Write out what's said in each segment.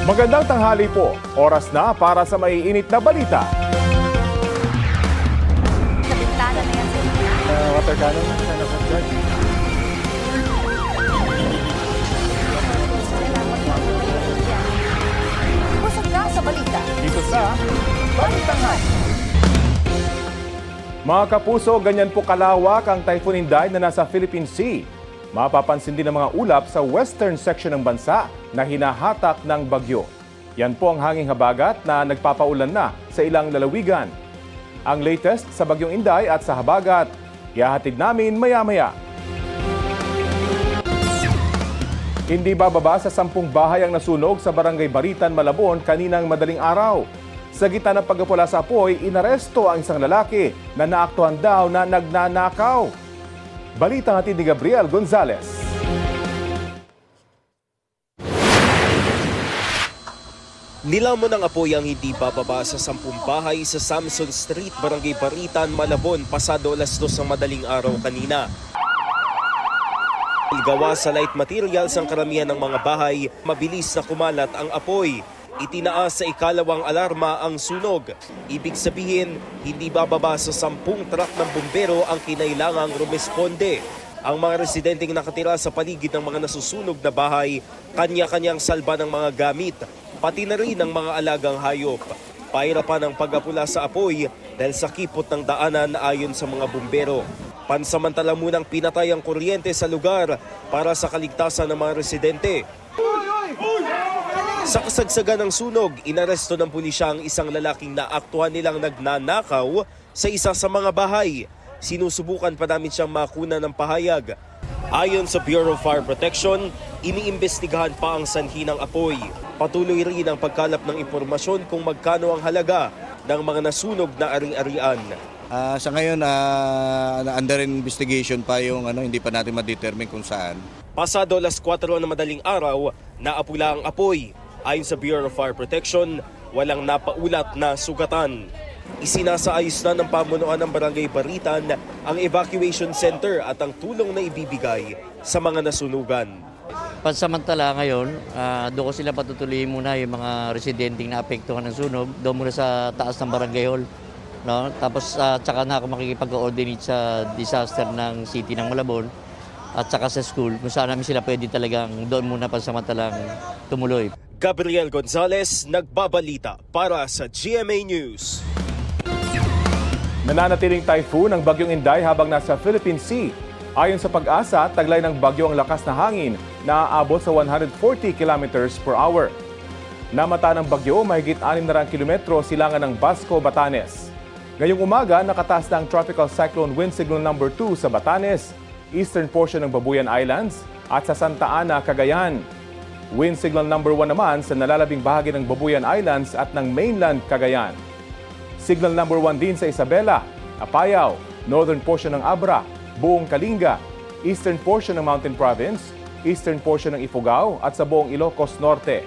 Magandang tanghali po. Oras na para sa maiinit na balita. Sa bintana na yan sa Water cannon, kind of object. Busog na sa balita. Dito sa Balitangan. Mga kapuso, ganyan po kalawak ang Typhoon Inday na nasa Philippine Sea. Mapapansin din ang mga ulap sa western section ng bansa na hinahatak ng bagyo. Yan po ang hanging habagat na nagpapaulan na sa ilang lalawigan. Ang latest sa bagyong Inday at sa habagat, ihahatid namin maya-maya. Hindi bababa sa 10 bahay ang nasunog sa Barangay Baritan, Malabon kaninang madaling araw. Sa gitna ng pagkapula sa apoy, inaresto ang isang lalaki na naaktuhan daw na nagnanakaw. Balita hatid ni Gabriel Gonzalez. Nilamon ng apoy ang hindi bababa sa 10 bahay sa Samson Street, Barangay Baritan, Malabon, pasado alas 2 ng madaling araw kanina. Gawa sa light materials ang karamihan ng mga bahay, mabilis na kumalat ang apoy. Itinaas sa ikalawang alarma ang sunog. Ibig sabihin, hindi bababa sa 10 truck ng bumbero ang kinailangang rumesponde. Ang mga residenteng nakatira sa paligid ng mga nasusunog na bahay, kanya-kanyang salba ng mga gamit, pati na rin ang mga alagang hayop. Pahirapan ang pag-apula sa apoy dahil sa kipot ng daanan ayon sa mga bumbero. Pansamantala munang pinatay ang kuryente sa lugar para sa kaligtasan ng mga residente. Sa kasagsagan ng sunog, inaresto ng pulisya ang isang lalaking naaktuhan nilang nagnanakaw sa isa sa mga bahay. Sinusubukan pa namin siyang makuna ng pahayag. Ayon sa Bureau of Fire Protection, iniimbestigahan pa ang sanhi ng apoy. Patuloy rin ang pagkalap ng impormasyon kung magkano ang halaga ng mga nasunog na ari-arian. Sa ngayon, under investigation pa yung hindi pa natin ma-determine kung saan. Pasado alas 4 na madaling araw, naapula ang apoy. Ayon sa Bureau of Fire Protection, walang napaulat na sugatan. Isinasaayos na ng pamunuan ng Barangay Baritan ang evacuation center at ang tulong na ibibigay sa mga nasunugan. Pansamantala ngayon, doon ko sila patutuloy muna yung mga residenteng na apektuhan ng sunog, doon muna sa taas ng barangay hall. No? Tapos tsaka na ako makikipag-coordinate sa disaster ng city ng Malabon at tsaka sa school kung saan namin sila pwede talagang doon muna pansamantalang tumuloy. Gabriel Gonzalez, nagbabalita para sa GMA News. Nananatiling typhoon ang bagyong Inday habang nasa Philippine Sea. Ayon sa pag-asa, taglay ng bagyo ang lakas na hangin na aabot sa 140 kilometers per hour. Namata ng bagyo, mahigit 600 kilometro silangan ng Basco, Batanes. Ngayong umaga, nakataas na ang Tropical Cyclone Wind Signal No. 2 sa Batanes, eastern portion ng Babuyan Islands at sa Santa Ana, Cagayan. Wind Signal No. 1 naman sa nalalabing bahagi ng Babuyan Islands at ng mainland Cagayan. Signal No. 1 din sa Isabela, Apayao, northern portion ng Abra, buong Kalinga, eastern portion ng Mountain Province, eastern portion ng Ifugao at sa buong Ilocos Norte.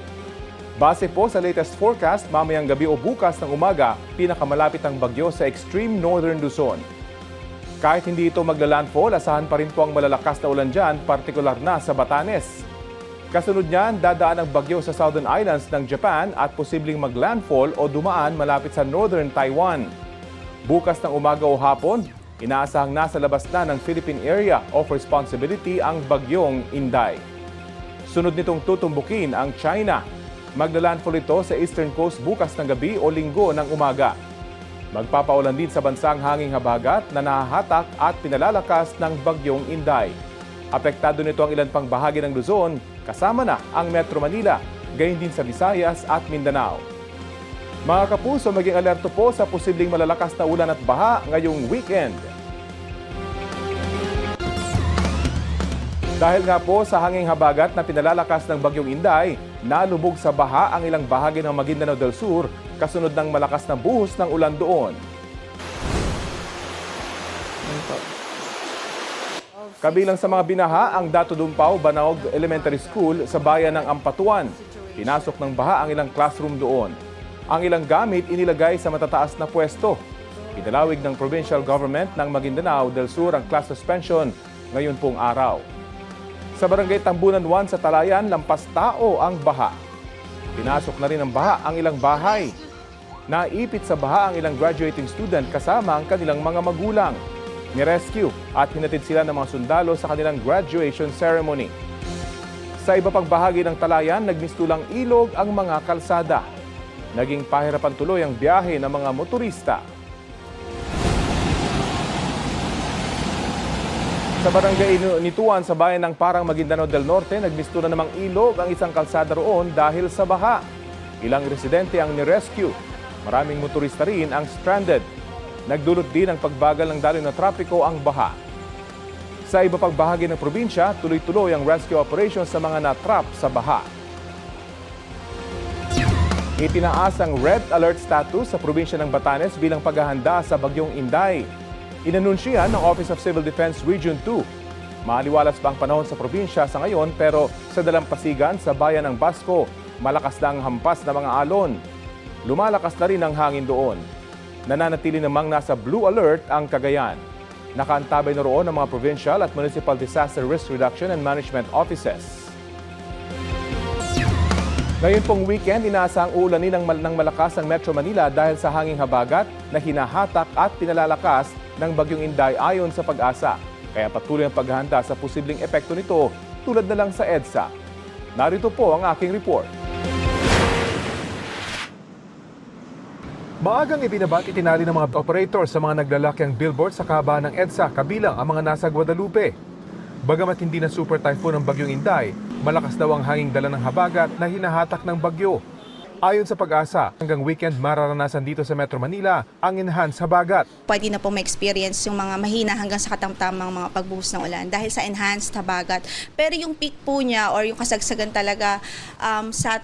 Base po sa latest forecast, mamayang gabi o bukas ng umaga, pinakamalapit ang bagyo sa extreme northern Luzon. Kahit hindi ito maglalandfall, asahan pa rin po ang malalakas na ulan dyan, partikular na sa Batanes. Kasunod niyan, dadaan ang bagyo sa Southern Islands ng Japan at posibleng maglandfall o dumaan malapit sa northern Taiwan. Bukas ng umaga o hapon, inaasahang nasa labas na ng Philippine Area of Responsibility ang bagyong Inday. Sunod nitong tutumbukin ang China. Maglalandfall ito sa eastern coast bukas ng gabi o linggo ng umaga. Magpapaulan din sa bansang hanging habagat na nahahatak at pinalalakas ng bagyong Inday. Apektado nito ang ilan pang bahagi ng Luzon, kasama na ang Metro Manila, gayon din sa Visayas at Mindanao. Mga kapuso, maging alerto po sa posibleng malalakas na ulan at baha ngayong weekend. Dahil nga po sa hanging habagat na pinalalakas ng bagyong Inday, nalubog sa baha ang ilang bahagi ng Maguindanao del Sur, kasunod ng malakas na buhos ng ulan doon. Kabilang sa mga binaha ang Dato Dumpaw Banaog Elementary School sa bayan ng Ampatuan. Pinasok ng baha ang ilang classroom doon. Ang ilang gamit inilagay sa matataas na pwesto. Idalawig ng provincial government ng Maguindanao del Sur ang class suspension ngayon pong araw. Sa barangay Tambunan 1 sa Talayan, lampas tao ang baha. Pinasok na rin ng baha ang ilang bahay. Naipit sa baha ang ilang graduating student kasama ang kanilang mga magulang. Nirescue at hinatid sila ng mga sundalo sa kanilang graduation ceremony. Sa iba pang bahagi ng Talayan, nagmistulang ilog ang mga kalsada. Naging pahirapan tuloy ang biyahe ng mga motorista. Sa barangay Nituan sa bayan ng Parang Maguindanao del Norte, nagmistulan namang ilog ang isang kalsada roon dahil sa baha. Ilang residente ang nirescue. Maraming motorista rin ang stranded. Nagdulot din ng pagbagal ng daloy na trapiko ang baha. Sa iba pang bahagi ng probinsya, tuloy-tuloy ang rescue operation sa mga natrap sa baha. Itinaas ang red alert status sa probinsya ng Batanes bilang paghahanda sa bagyong Inday. Inanunsyihan ng Office of Civil Defense Region 2. Maaliwalas pa ang panahon sa probinsya sa ngayon pero sa dalampasigan sa bayan ng Basco, malakas na ang hampas na mga alon. Lumalakas na rin ang hangin doon. Nananatili namang nasa blue alert ang Cagayan. Nakaantabay na roon ang mga provincial at municipal disaster risk reduction and management offices. Ngayon pong weekend, inaasahang uulanin ng malakas ang Metro Manila dahil sa hanging habagat na hinahatak at pinalalakas ng bagyong Inday ayon sa Pag-asa. Kaya patuloy ang paghahanda sa posibleng epekto nito tulad na lang sa EDSA. Narito po ang aking report. Maagang ibinabat itinali ng mga operator sa mga naglalakiang billboard sa kahabaan ng EDSA kabilang ang mga nasa Guadalupe. Bagamat hindi na super typhoon ang bagyong Inday, malakas daw ang hanging dala ng habagat na hinahatak ng bagyo. Ayon sa Pag-asa, hanggang weekend mararanasan dito sa Metro Manila ang enhanced habagat. Pwede na po ma-experience yung mga mahina hanggang sa katamtamang mga pagbuhos ng ulan dahil sa enhanced habagat. Pero yung peak po niya or yung kasagsagan talaga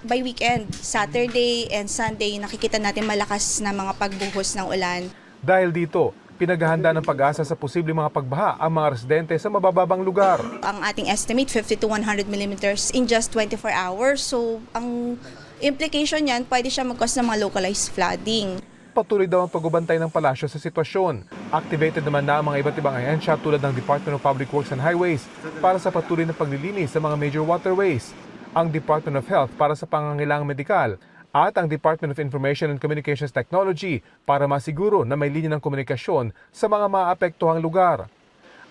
by weekend, Saturday and Sunday, nakikita natin malakas na mga pagbuhos ng ulan. Dahil dito, pinaghahanda ng Pag-asa sa posibleng mga pagbaha ang mga residente sa mabababang lugar. Ang ating estimate, 50 to 100 millimeters in just 24 hours. So, ang implication niyan, pwede siya mag-cause ng mga localized flooding. Patuloy daw ang pagbabantay ng palasyo sa sitwasyon. Activated naman na ang mga iba't ibang ahensya tulad ng Department of Public Works and Highways para sa patuloy na paglilinis sa mga major waterways, ang Department of Health para sa pangangailangang medikal, at ang Department of Information and Communications Technology para masiguro na may linya ng komunikasyon sa mga maapektuhang lugar.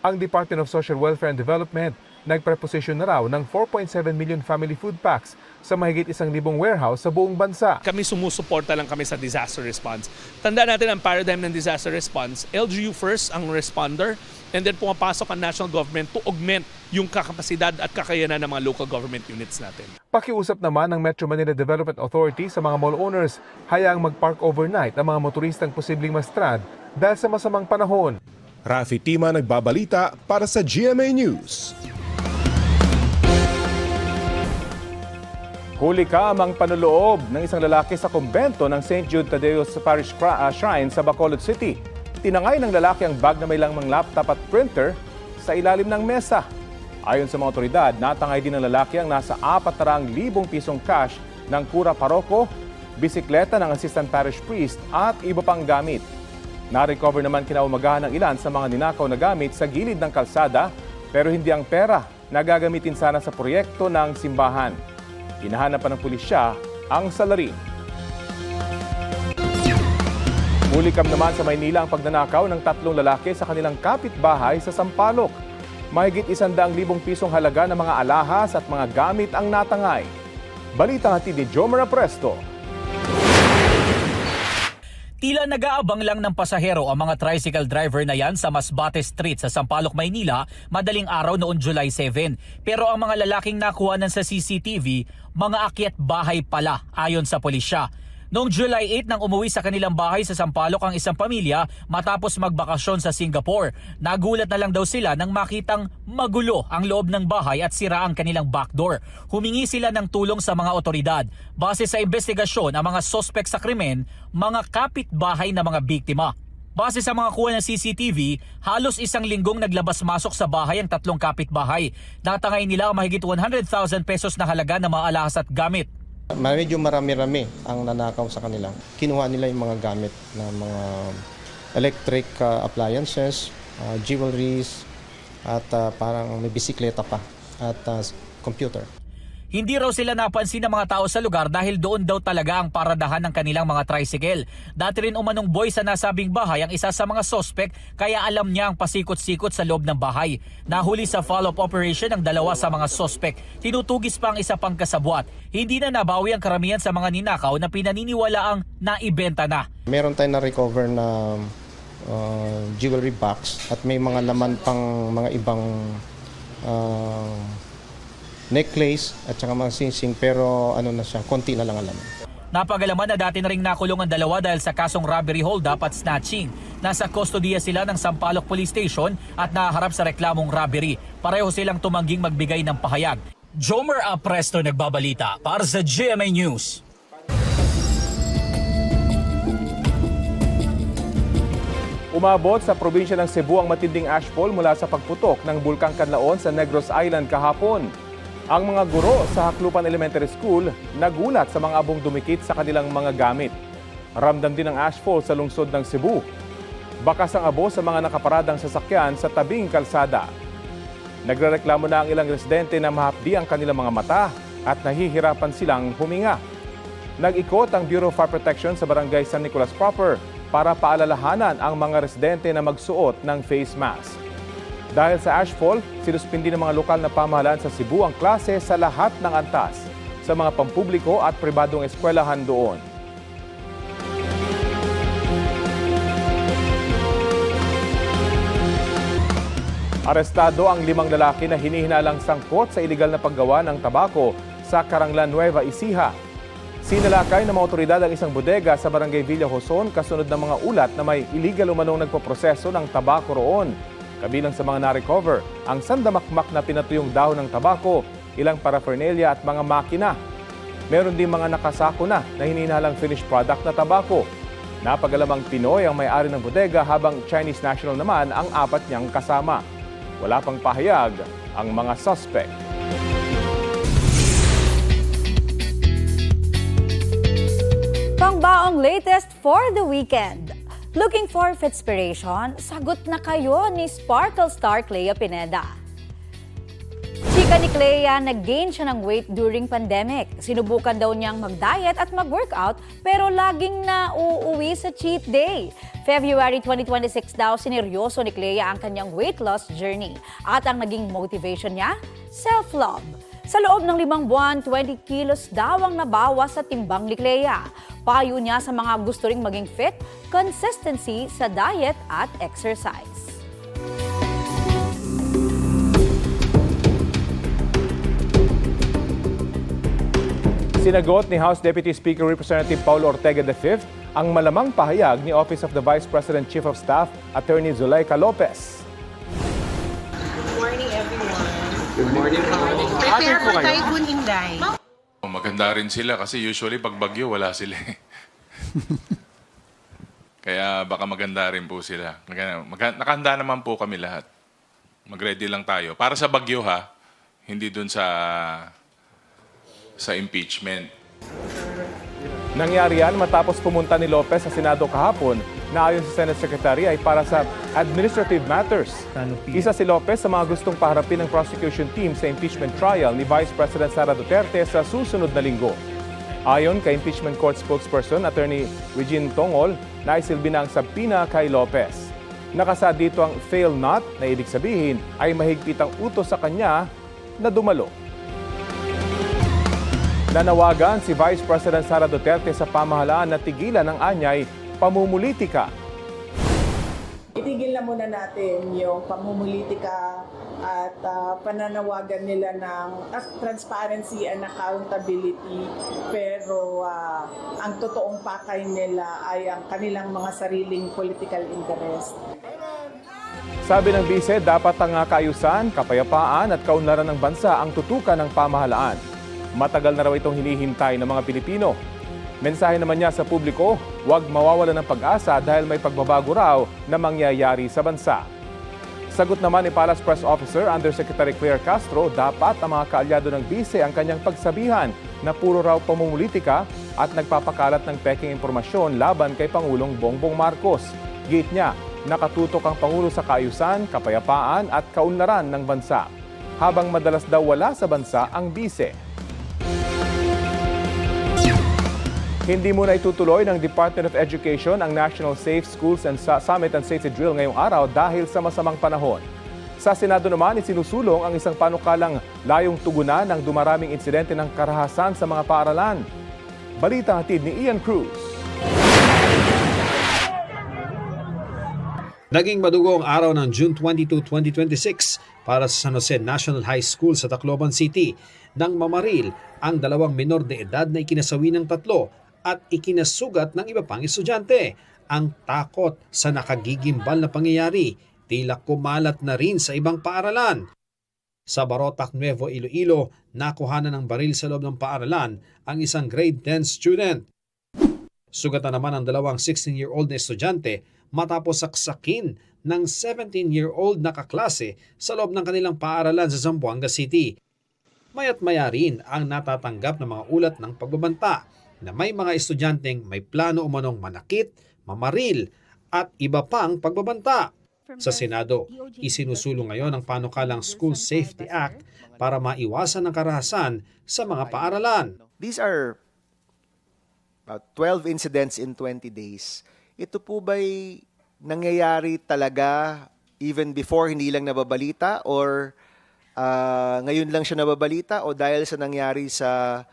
Ang Department of Social Welfare and Development nagpreposition na raw ng 4.7 million family food packs sa mahigit 1,000 warehouse sa buong bansa. Kami sumusuporta lang kami sa disaster response. Tandaan natin ang paradigm ng disaster response. LGU first ang responder and then pumapasok ang national government to augment yung kakapasidad at kakayanan ng mga local government units natin. Pakiusap naman ng Metro Manila Development Authority sa mga mall owners hayaang mag-park overnight ang mga motoristang posibleng ma-strand dahil sa masamang panahon. Rafi Tima nagbabalita para sa GMA News. Huli kamang panuloob ng isang lalaki sa kumbento ng St. Jude Tadeus Parish Shrine sa Bacolod City. Tinangay ng lalaki ang bag na may lamang laptop at printer sa ilalim ng mesa. Ayon sa mga otoridad, natangay din ng lalaki ang nasa 400,000 pisong cash ng kura paroko, bisikleta ng assistant parish priest at iba pang gamit. Na-recover naman kinaumagahan ng ilan sa mga ninakaw na gamit sa gilid ng kalsada pero hindi ang pera na gagamitin sana sa proyekto ng simbahan. Hinahanap pa ng pulisya ang salarin. Hulikam naman sa Maynila ang pagnanakaw ng 3 lalaki sa kanilang kapitbahay sa Sampaloc. Mahigit 100,000 pisong halaga ng mga alahas at mga gamit ang natangay. Balita hatid ni Jomar Presto. Tila nag-aabang lang ng pasahero ang mga tricycle driver na yan sa Masbate Street sa Sampaloc, Maynila madaling araw noong July 7. Pero ang mga lalaking nakuhanan sa CCTV, mga akyat bahay pala ayon sa pulisya. Noong July 8 nang umuwi sa kanilang bahay sa Sampaloc ang isang pamilya matapos magbakasyon sa Singapore. Nagulat na lang daw sila nang makitang magulo ang loob ng bahay at sira ang kanilang backdoor. Humingi sila ng tulong sa mga otoridad. Base sa investigasyon, ang mga sospek sa krimen, mga kapitbahay na mga biktima. Base sa mga kuha ng CCTV, halos 1 linggong naglabas-masok sa bahay ang 3 kapitbahay. Natangay nila ang mahigit 100,000 pesos na halaga ng mga alahas at gamit. Medyo marami-rami ang nanakaw sa kanila. Kinuha nila yung mga gamit na mga electric appliances, jewelries, at parang may bisikleta pa at computer. Hindi raw sila napansin ng mga tao sa lugar dahil doon daw talaga ang paradahan ng kanilang mga tricycle. Dati rin umanong boy sa nasabing bahay ang isa sa mga sospek kaya alam niya ang pasikot-sikot sa loob ng bahay. Nahuli sa follow-up operation ang dalawa sa mga sospek. Tinutugis pa ang isa pang kasabwat. Hindi na nabawi ang karamihan sa mga ninakaw na pinaniniwalaang naibenta na. Meron tayong na-recover na jewelry box at may mga laman pang mga ibang necklace at saka mga singsing pero ano na siya, konti na lang alam. Napagalaman na dati na ring nakulong ang dalawa dahil sa kasong robbery hold-up at snatching. Nasa kustodiya sila ng Sampaloc Police Station at naharap sa reklamong robbery. Pareho silang tumangging magbigay ng pahayag. Jomer Apresto nagbabalita para sa GMA News. Umabot sa probinsya ng Cebu ang matinding ashfall mula sa pagputok ng Bulkang Canlaon sa Negros Island kahapon. Ang mga guro sa Haklupan Elementary School nagulat sa mga abong dumikit sa kanilang mga gamit. Ramdam din ang ashfall sa lungsod ng Cebu. Bakas ang abo sa mga nakaparadang sasakyan sa tabing kalsada. Nagrereklamo na ang ilang residente na mahapdi ang kanilang mga mata at nahihirapan silang huminga. Nag-ikot ang Bureau of Fire Protection sa Barangay San Nicolas proper para paalalahanan ang mga residente na magsuot ng face mask. Dahil sa ashfall, sinuspindi ng mga lokal na pamahalaan sa Cebu ang klase sa lahat ng antas sa mga pampubliko at pribadong eskwelahan doon. Arestado ang 5 lalaki na hinihinalang sangkot sa iligal na paggawa ng tabako sa Caranglan, Nueva Ecija. Sinalakay ng mga otoridad ang isang bodega sa Barangay Villa Joson kasunod ng mga ulat na may illegal umanong nagpoproseso ng tabako roon. Kabilang sa mga na-recover, ang sandamakmak na pinatuyong dahon ng tabako, ilang paraphernalia at mga makina. Meron din mga nakasako na hinihinalang finished product na tabako. Napagalamang Pinoy ang may-ari ng bodega habang Chinese national naman ang 4 niyang kasama. Wala pang pahayag ang mga suspect. Pangbaong latest for the weekend. Looking for inspiration? Sagot na kayo ni Sparkle Star Clea Pineda. Chika ni Clea, nag-gain siya ng weight during pandemic. Sinubukan daw niyang mag-diet at mag-workout pero laging nauuwi sa cheat day. February 2026 daw, sineryoso ni Clea ang kanyang weight loss journey. At ang naging motivation niya, self-love. Sa loob ng 5 buwan, 20 kilos daw ang nabawas sa timbang ni Clea. Payo niya sa mga gusto ring maging fit, consistency sa diet at exercise. Sinagot ni House Deputy Speaker Representative Paulo Ortega V ang malamang pahayag ni Office of the Vice President Chief of Staff, Attorney Zuleika Lopez. Good morning, everyone. Good morning. Prepare for Typhoon Inday. Maganda rin sila kasi usually pag bagyo wala sila. Kaya baka maganda rin po sila. Nakahanda naman po kami lahat. Mag-ready lang tayo. Para sa bagyo ha, hindi dun sa impeachment. Nangyari yan matapos pumunta ni Lopez sa Senado kahapon na ayon sa Senate Secretary ay para sa administrative matters. Isa si Lopez sa mga gustong paharapin ng prosecution team sa impeachment trial ni Vice President Sara Duterte sa susunod na linggo. Ayon kay impeachment court spokesperson Attorney Regine Tongol, naisilbi na ang sabina kay Lopez. Nakasa dito ang fail not na ibig sabihin ay mahigpit ang utos sa kanya na dumalo. Nanawagan si Vice President Sara Duterte sa pamahalaan na tigilan ang anyay pamumulitika. Itigil na muna natin yung pamumulitika at pananawagan nila ng transparency and accountability, pero ang totoong pakay nila ay ang kanilang mga sariling political interest. Sabi ng bise, dapat ang kaayusan, kapayapaan at kaunlaran ng bansa ang tutukan ng pamahalaan. Matagal na raw itong hinihintay ng mga Pilipino. Mensahe naman niya sa publiko, huwag mawawala ng pag-asa dahil may pagbabago raw na mangyayari sa bansa. Sagot naman ni Palace Press Officer Undersecretary Claire Castro, dapat ang mga kaalyado ng bise ang kanyang pagsabihan na puro raw pamumulitika at nagpapakalat ng peking impormasyon laban kay Pangulong Bongbong Marcos. Gate niya, nakatutok ang Pangulo sa kaayusan, kapayapaan at kaunlaran ng bansa. Habang madalas daw wala sa bansa ang bise. Hindi muna itutuloy ng Department of Education ang National Safe Schools and Summit and Safety Drill ngayong araw dahil sa masamang panahon. Sa Senado naman, isinusulong ang isang panukalang layong tugunan ng dumaraming insidente ng karahasan sa mga paaralan. Balita hatid ni Ian Cruz. Naging madugo ang araw ng June 22, 2026 para sa San Jose National High School sa Tacloban City nang mamaril ang 2 menor de edad na ikinasawi ng 3 at ikinasugat ng iba pang estudyante. Ang takot sa nakagigimbal na pangyayari tila kumalat na rin sa ibang paaralan. Sa Barotac, Nuevo Iloilo, nakuhanan ng baril sa loob ng paaralan ang isang grade 10 student. Sugatan naman ang 2 16-year-old na estudyante matapos saksakin ng 17-year-old na kaklase sa loob ng kanilang paaralan sa Zamboanga City. Maya't maya rin ang natatanggap ng mga ulat ng pagbabanta na may mga estudyanteng may plano umanong manakit, mamaril at iba pang pagbabanta. Sa Senado, isinusulong ngayon ang panukalang School Safety Act para maiwasan ang karahasan sa mga paaralan. These are 12 incidents in 20 days. Ito po ba'y nangyayari talaga even before hindi lang nababalita or ngayon lang siya nababalita o dahil sa nangyari sa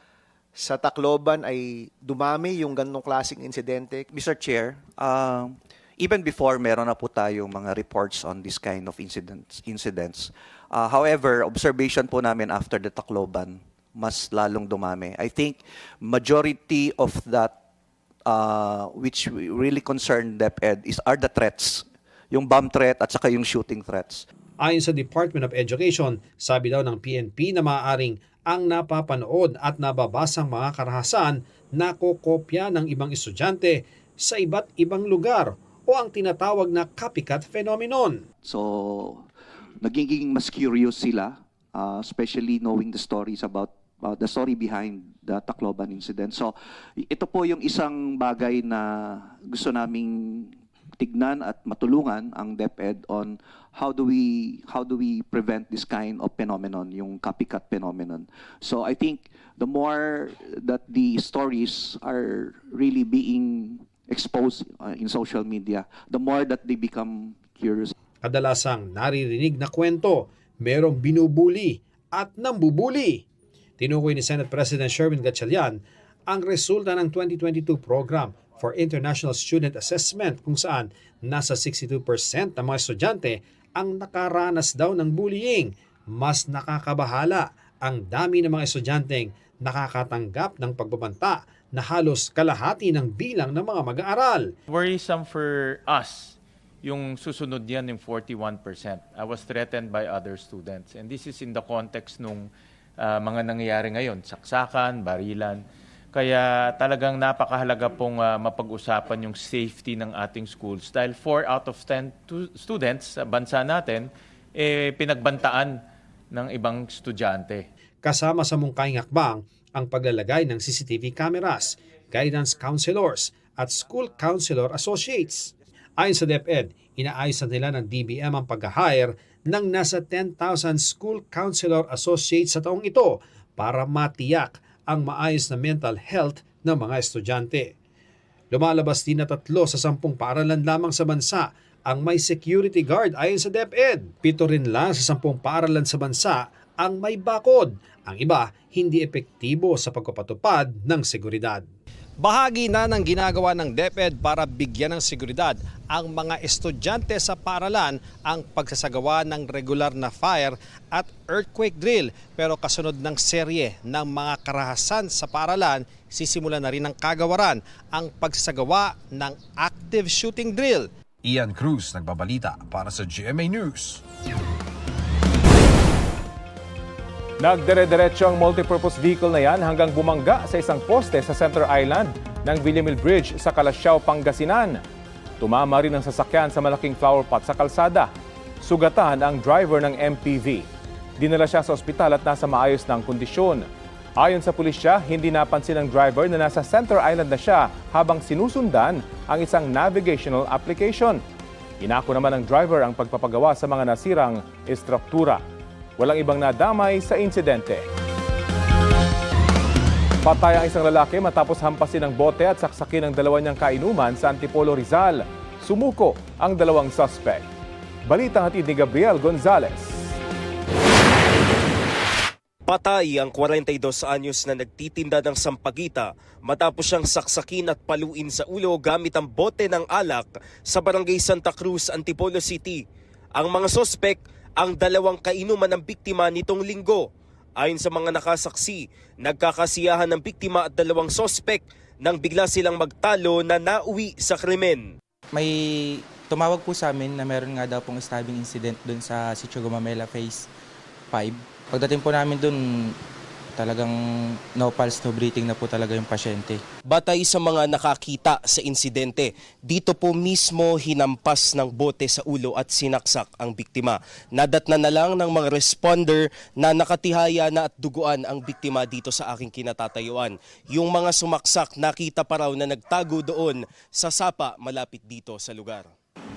Tacloban ay dumami yung ganong klaseng insidente? Mr. Chair, even before meron na po tayong mga reports on this kind of incidents. However, observation po namin after the Tacloban, mas lalong dumami. I think majority of that which really concern DepEd are the threats, yung bomb threat at saka yung shooting threats. Ayon sa Department of Education, sabi daw ng PNP na maaaring ang napapanood at nababasang mga karahasan na kokopya ng ibang estudyante sa iba't ibang lugar o ang tinatawag na copycat phenomenon. So, nagiging mas curious sila, especially knowing the stories about the story behind the Tacloban incident. So, ito po yung isang bagay na gusto naming tignan at matulungan ang DepEd on how do we prevent this kind of phenomenon, yung copycat phenomenon. So, I think the more that the stories are really being exposed in social media, the more that they become curious. Kadalasang naririnig na kwento, merong binubuli at nambubuli. Tinukoy ni Senate President Sherwin Gatchalian ang resulta ng 2022 Program for International Student Assessment kung saan nasa 62% ng mga estudyante ang nakaranas daw ng bullying. Mas nakakabahala ang dami ng mga estudyanteng nakakatanggap ng pagbabanta na halos kalahati ng bilang ng mga mag-aaral. Worrisome for us, yung susunod yan yung 41%. I was threatened by other students. And this is in the context nung mga nangyayari ngayon, saksakan, barilan. Kaya talagang napakahalaga pong mapag-usapan yung safety ng ating schools dahil 4 out of 10 students sa bansa natin pinagbantaan ng ibang estudyante. Kasama sa mungkaing hakbang ang paglalagay ng CCTV cameras, guidance counselors at school counselor associates. Ayon sa DepEd, inaayos na nila ng DBM ang pag-hire ng nasa 10,000 school counselor associates sa taong ito para matiyak ang maayos na mental health ng mga estudyante. Lumalabas din na 3 sa 10 paaralan lamang sa bansa ang may security guard ayon sa DepEd. 7 rin lang sa 10 paaralan sa bansa ang may bakod. Ang iba, hindi epektibo sa pagpapatupad ng seguridad. Bahagi na ng ginagawa ng DepEd para bigyan ng seguridad ang mga estudyante sa paaralan ang pagsasagawa ng regular na fire at earthquake drill. Pero kasunod ng serye ng mga karahasan sa paaralan, sisimula na rin ang kagawaran ang pagsasagawa ng active shooting drill. Ian Cruz nagbabalita para sa GMA News. Nagdire-diretso ang multipurpose vehicle na yan hanggang bumangga sa isang poste sa Center Island ng Villamil Bridge sa Calasiao, Pangasinan. Tumama rin ang sasakyan sa malaking flower pot sa kalsada. Sugatan ang driver ng MPV. Dinala siya sa ospital at nasa maayos ng kondisyon. Ayon sa pulisya, hindi napansin ng driver na nasa Center Island na siya habang sinusundan ang isang navigational application. Inako naman ng driver ang pagpapagawa sa mga nasirang estruktura. Walang ibang nadamay sa insidente. Patay ang isang lalaki matapos hampasin ng bote at saksakin ng dalawa niyang kainuman sa Antipolo, Rizal. Sumuko ang dalawang suspect. Balitang hatid ni Gabriel Gonzalez. Patay ang 42 anyos na nagtitinda ng sampagita matapos siyang saksakin at paluin sa ulo gamit ang bote ng alak sa barangay Santa Cruz, Antipolo City. Ang mga sospek ang dalawang kainuman ng biktima nitong linggo. Ayon sa mga nakasaksi, nagkakasiyahan ng biktima at dalawang sospek nang bigla silang magtalo na nauwi sa krimen. May tumawag po sa amin na meron nga daw pong stabbing incident doon sa Sitio Gumamela Phase 5. Pagdating po namin doon, talagang no pulse, no breathing na po talaga yung pasyente. Batay sa mga nakakita sa insidente, dito po mismo hinampas ng bote sa ulo at sinaksak ang biktima. Nadatnan na lang ng mga responder na nakatihaya na at duguan ang biktima dito sa aking kinatatayuan. Yung mga sumaksak nakita pa raw na nagtago doon sa sapa malapit dito sa lugar.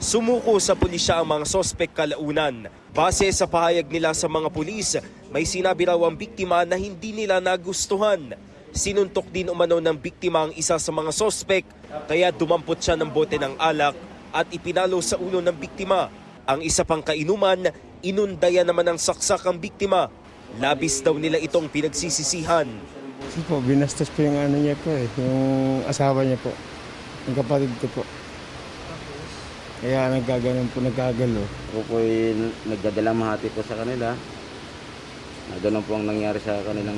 Sumuko sa pulisya ang mga sospek kalaunan. Base sa pahayag nila sa mga pulis, may sinabi raw ang biktima na hindi nila nagustuhan. Sinuntok din umano ng biktima ang isa sa mga sospek, kaya dumampot siya ng bote ng alak at ipinalo sa ulo ng biktima. Ang isa pang kainuman, inundayan naman ng saksak ang biktima. Labis daw nila itong pinagsisisihan. Kasi po, binastos po yung ano niya po yung asawa niya po, yung kapatid ko po. Kaya nagkagalo. Ako po ay nagdadalamhati po sa kanila. Ganun po ang nangyari sa kanilang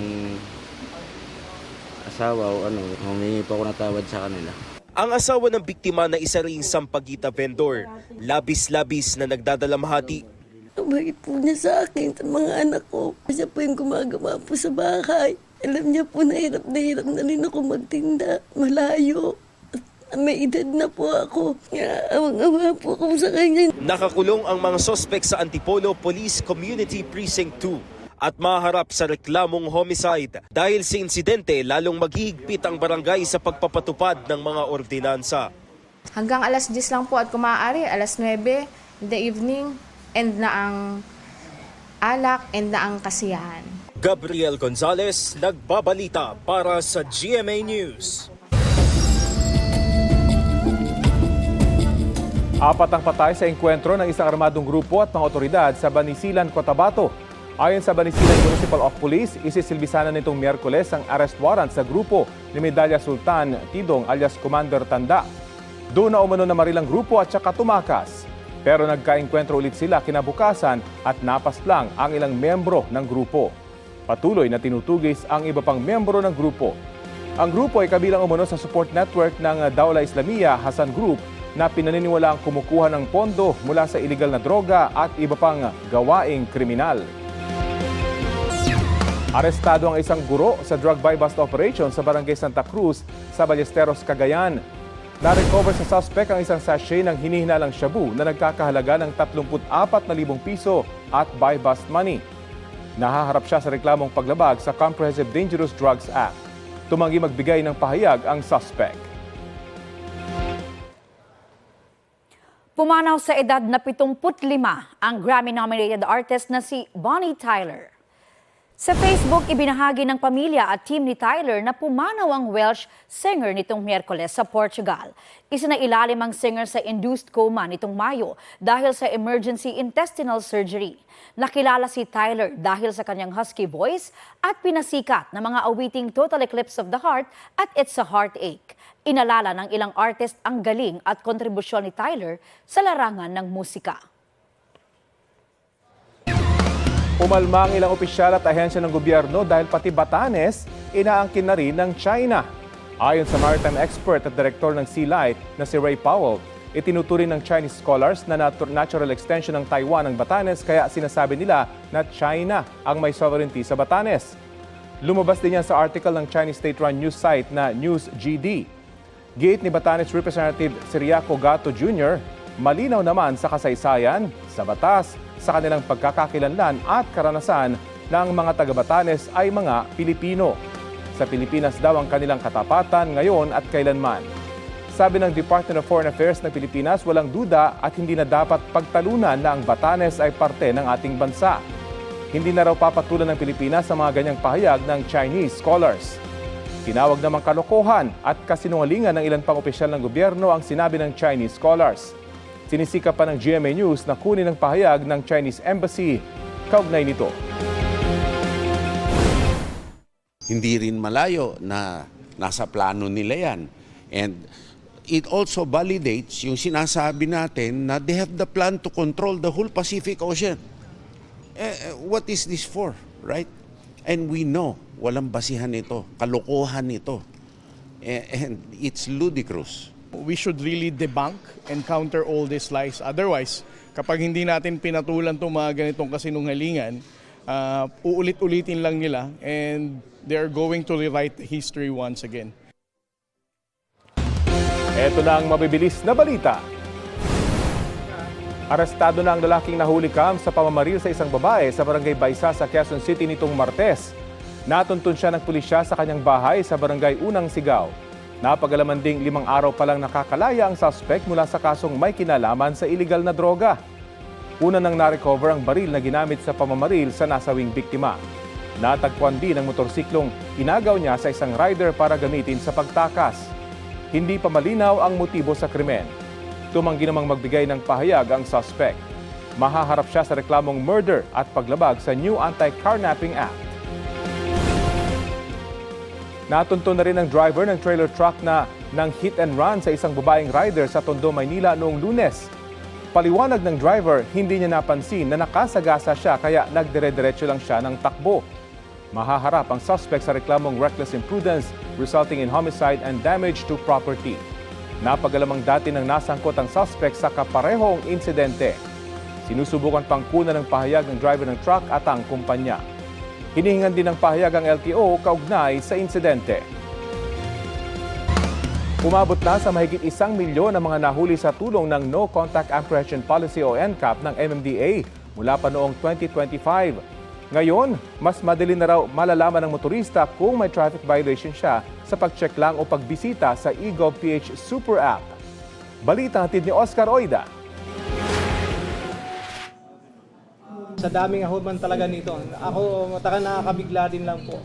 asawa o humingi po ako ng tawad sa kanila. Ang asawa ng biktima na isa ring sampagita vendor, labis-labis na nagdadalamhati. Ang bait po niya sa akin, sa mga anak ko. Siya po yung gumagawa po sa bahay. Alam niya po na hirap na rin ako magtinda, malayo. May edad na po ako. Awang-awa po ako sa kanya. Nakakulong ang mga sospek sa Antipolo Police Community Precinct 2 at maharap sa reklamong homicide. Dahil sa insidente, lalong maghihigpit ang barangay sa pagpapatupad ng mga ordinansa. Hanggang alas 10 lang po at kung maaari, alas 9 in the evening, end na ang alak, end na ang kasiyahan. Gabriel Gonzalez, nagbabalita para sa GMA News. 4 ang patay sa engkwentro ng isang armadong grupo at mga otoridad sa Banisilan, Cotabato. Ayon sa Banisilan Municipal of Police, isisilbisanan nitong Miyerkules ang arrest warrant sa grupo ni Medalla Sultan Tidong alias Commander Tanda. Doon na umano na marilang grupo at saka tumakas. Pero nagkaengkwentro ulit sila kinabukasan at napaslang ang ilang membro ng grupo. Patuloy na tinutugis ang iba pang membro ng grupo. Ang grupo ay kabilang umano sa support network ng Dawla Islamiyah Hasan Group na pinaniniwalaang kumukuha ng pondo mula sa iligal na droga at iba pang gawaing kriminal. Arestado ang isang guro sa drug buy-bust operation sa Barangay Santa Cruz sa Ballesteros, Cagayan. Na-recover sa suspect ang isang sachet ng hinihinalang shabu na nagkakahalaga ng 34,000 piso at buy-bust money. Nahaharap siya sa reklamong paglabag sa Comprehensive Dangerous Drugs Act. Tumanggi magbigay ng pahayag ang suspect. Pumanaw sa edad na 75 ang Grammy-nominated artist na si Bonnie Tyler. Sa Facebook, ibinahagi ng pamilya at team ni Tyler na pumanaw ang Welsh singer nitong Miyerkules sa Portugal. Isinailalim ang singer sa induced coma nitong Mayo dahil sa emergency intestinal surgery. Nakilala si Tyler dahil sa kanyang husky voice at pinasikat ng mga awiting Total Eclipse of the Heart at It's a Heartache. Inalala ng ilang artist ang galing at kontribusyon ni Tyler sa larangan ng musika. Umalma ang ilang opisyal at ahensya ng gobyerno dahil pati Batanes inaangkin na rin ng China. Ayon sa maritime expert at direktor ng Sea Light na si Ray Powell, itinuturing ng Chinese scholars na natural extension ng Taiwan ang Batanes kaya sinasabi nila na China ang may sovereignty sa Batanes. Lumabas din yan sa article ng Chinese state-run news site na News GD. Giit ni Batanes Representative Ciriaco Gato Jr., malinaw naman sa kasaysayan, sa batas, sa kanilang pagkakakilanlan at karanasan na ang mga taga-Batanes ay mga Pilipino. Sa Pilipinas daw ang kanilang katapatan ngayon at kailanman. Sabi ng Department of Foreign Affairs ng Pilipinas, walang duda at hindi na dapat pagtalunan na ang Batanes ay parte ng ating bansa. Hindi na raw papatulan ng Pilipinas sa mga ganyang pahayag ng Chinese scholars. Tinawag namang kalokohan at kasinungalingan ng ilan pang opisyal ng gobyerno ang sinabi ng Chinese scholars. Sinisika pa ng GMA News na kunin ang pahayag ng Chinese Embassy kaugnay nito. Hindi rin malayo na nasa plano nila yan. And it also validates yung sinasabi natin na they have the plan to control the whole Pacific Ocean. What is this for, right? And we know, walang basihan ito, kalokohan ito. And it's ludicrous. We should really debunk and counter all these lies. Otherwise, kapag hindi natin pinatulan itong mga ganitong kasinungalingan, uulit-ulitin lang nila and they're going to rewrite history once again. Ito na ang mabibilis na balita. Arestado na ang lalaking nahuli sa pamamaril sa isang babae sa Barangay Baysa sa Quezon City nitong Martes. Natuntun siya ng pulisya sa kanyang bahay sa Barangay Unang Sigaw. Napag-alaman ding 5 araw pa lang nakakalaya ang suspect mula sa kasong may kinalaman sa iligal na droga. Una nang na-recover ang baril na ginamit sa pamamaril sa nasawing biktima. Natagpuan din ang motorsiklong inagaw niya sa isang rider para gamitin sa pagtakas. Hindi pa malinaw ang motibo sa krimen. Tumanggi namang magbigay ng pahayag ang suspect. Mahaharap siya sa reklamong murder at paglabag sa New Anti-Carnapping Act. Natunto na rin ang driver ng trailer truck na nang hit and run sa isang babaeng rider sa Tondo, Maynila noong Lunes. Paliwanag ng driver, hindi niya napansin na nakasagasa siya kaya nagdire-diretso lang siya ng takbo. Mahaharap ang suspect sa reklamong reckless imprudence resulting in homicide and damage to property. Napag-alamang dati nang nasangkot ang suspect sa kaparehong insidente. Sinusubukan pang kunan ng pahayag ng driver ng truck at ang kumpanya. Hinihingan din ng pahayag ang LTO kaugnay sa insidente. Umabot na sa mahigit 1 milyon ang mga nahuli sa tulong ng No Contact Apprehension Policy o NCAP ng MMDA mula pa noong 2025. Ngayon, mas madali na raw malalaman ng motorista kung may traffic violation siya sa pag-check lang o pagbisita sa eGov.ph Super App. Balita hatid ni Oscar Oida. Sa daming ahulman talaga nito, ako nakakabigla din lang po.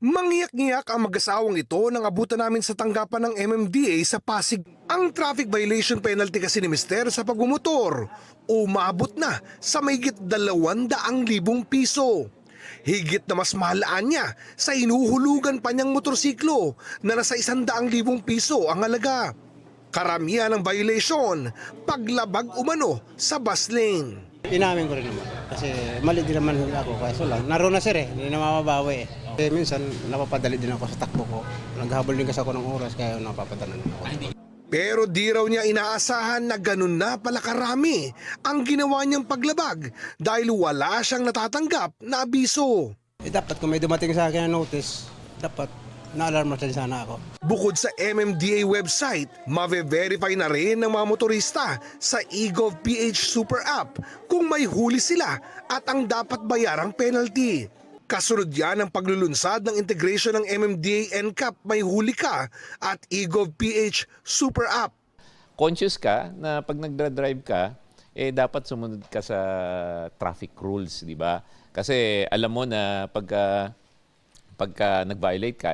Mangyak-ngyak ang mag-asawang ito nang abutan namin sa tanggapan ng MMDA sa Pasig. Ang traffic violation penalty kasi ni Mister sa pagmumotor umabot na sa mahigit 200,000 piso. Higit na mas mahalaan niya sa inuhulugan pa niyang motorsiklo na nasa 100,000 piso ang halaga. Karamihan ng violation, paglabag umano sa bus lane. Inamin ko rin naman kasi mali din naman ako kaso lang. Naroon na sir hindi na mamabawi minsan napapadali din ako sa takbo ko. Naghahabol din kasi ako ng oras kaya napapadala ako. Pero di raw niya inaasahan na ganun na pala karami ang ginawa niyang paglabag dahil wala siyang natatanggap na abiso. Dapat kung may dumating sa akin na notice, dapat na-alarm na sana ako. Bukod sa MMDA website, mave-verify na rin ng mga motorista sa eGov.ph Super App kung may huli sila at ang dapat bayarang penalty. Kasunod yan ang paglulunsad ng integration ng MMDA NCAP May Huli Ka at eGov.ph Super App. Conscious ka na pag nagdra-drive ka, dapat sumunod ka sa traffic rules, di ba? Kasi alam mo na pagka nag-violate ka,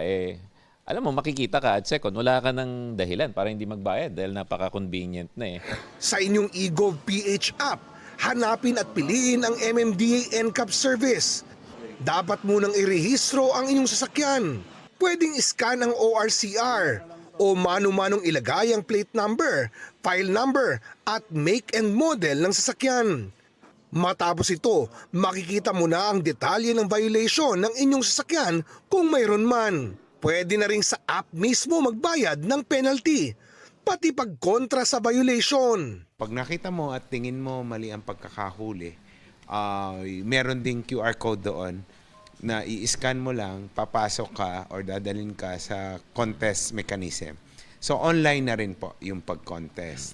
alam mo, makikita ka at second, wala ka ng dahilan para hindi magbayad dahil napaka-convenient na Sa inyong eGov.ph app, hanapin at piliin ang MMDA NCAP service. Dapat munang irehistro ang inyong sasakyan. Pwedeng iscan ang ORCR o mano-manong ilagay ang plate number, file number at make and model ng sasakyan. Matapos ito, makikita mo na ang detalye ng violation ng inyong sasakyan kung mayroon man. Pwede na rin sa app mismo magbayad ng penalty, pati pagkontra sa violation. Pag nakita mo at tingin mo mali ang pagkakahuli, meron ding QR code doon na i-scan mo lang, papasok ka or dadalhin ka sa contest mechanism. So online na rin po yung pag-contest.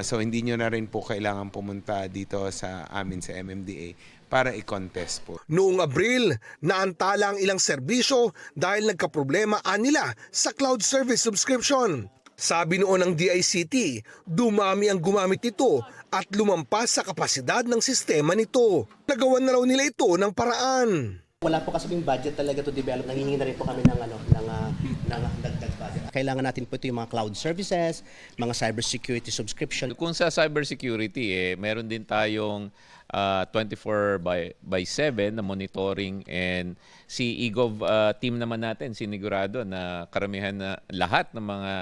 So hindi nyo na rin po kailangan pumunta dito sa amin sa MMDA para i-contest po. Noong Abril, naantala ang ilang serbisyo dahil nagkaproblema nila sa cloud service subscription. Sabi noon ng DICT, dumami ang gumamit nito at lumampas sa kapasidad ng sistema nito. Nagawan na raw nila ito ng paraan. Wala po kasi yung budget talaga to develop. Nanghihingi na rin po kami ng dagdag budget. Kailangan natin po ito yung mga cloud services, mga cybersecurity subscription. Kung sa cybersecurity, meron din tayong 24/7 na monitoring, and si eGov team naman natin sinigurado na karamihan na lahat ng mga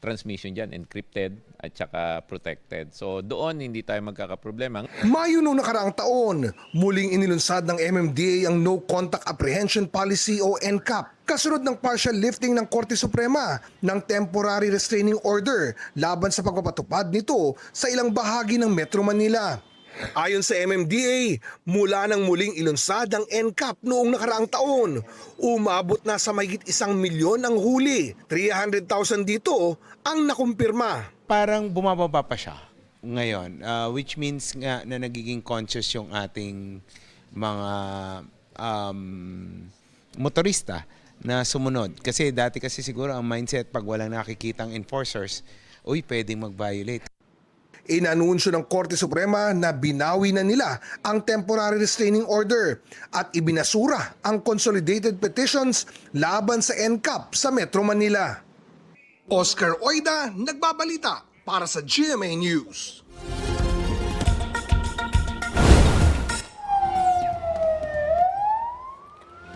transmission dyan encrypted at saka protected. So doon hindi tayo magkakaproblema. Mayo noong nakaraang taon, muling inilunsad ng MMDA ang No Contact Apprehension Policy o NCAP. Kasunod ng partial lifting ng Korte Suprema ng Temporary Restraining Order laban sa pagpapatupad nito sa ilang bahagi ng Metro Manila. Ayon sa MMDA, mula nang muling ilunsad ang NCAP noong nakaraang taon, umabot na sa mahigit 1 milyon ang huli. 300,000 dito ang nakumpirma. Parang bumababa pa siya ngayon, which means nga na nagiging conscious yung ating mga motorista na sumunod. Kasi dati kasi siguro ang mindset pag walang nakikitang enforcers, uy, pwedeng mag-violate. Inanunsyo ng Korte Suprema na binawi na nila ang Temporary Restraining Order at ibinasura ang consolidated petitions laban sa NCAP sa Metro Manila. Oscar Oida, nagbabalita para sa GMA News.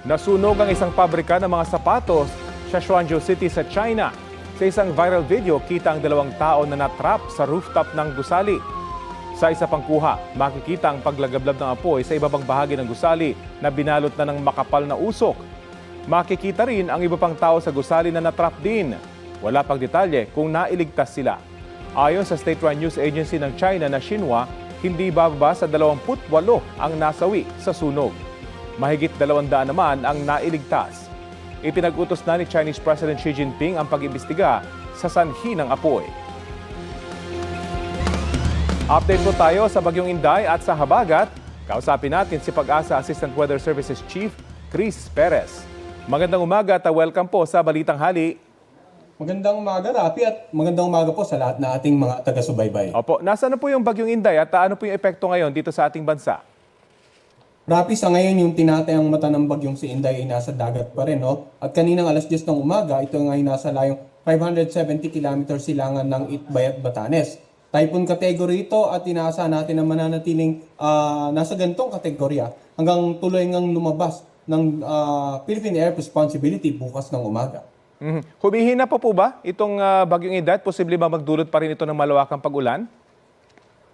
Nasunog ang isang pabrika ng mga sapatos sa Xuanzhou City sa China. Sa isang viral video, kita ang 2 tao na natrap sa rooftop ng gusali. Sa isa pang kuha, makikita ang paglagablab ng apoy sa ibabang bahagi ng gusali na binalot na ng makapal na usok. Makikita rin ang iba pang tao sa gusali na natrap din. Wala pang detalye kung nailigtas sila. Ayon sa state-run news agency ng China na Xinhua, hindi bababa sa 28 ang nasawi sa sunog. Mahigit 200 naman ang nailigtas. Ipinag-utos na ni Chinese President Xi Jinping ang pag-imbestiga sa sanhi ng apoy. Update po tayo sa Bagyong Inday at sa Habagat. Kausapin natin si Pag-asa Assistant Weather Services Chief Chris Perez. Magandang umaga at welcome po sa Balitang Hali. Magandang umaga, Rapi, at magandang umaga po sa lahat na ating mga taga-subaybay. Opo, nasaan na po yung Bagyong Inday at ano po yung epekto ngayon dito sa ating bansa? Rapi, sa ngayon yung tinatayang mata ng bagyong si Inday ay nasa dagat pa rin, no? At kaninang alas 10 ng umaga, ito ay nasa layong 570 km silangan ng Itbay at Batanes. Typhoon category ito at inaasahan natin na mananatiling nasa ganitong kategorya hanggang tuloy ngang lumabas ng Philippine Air Responsibility bukas ng umaga. Humihina po ba itong Bagyong Inday at posible ba magdulot pa rin ito ng malawakang pag-ulan?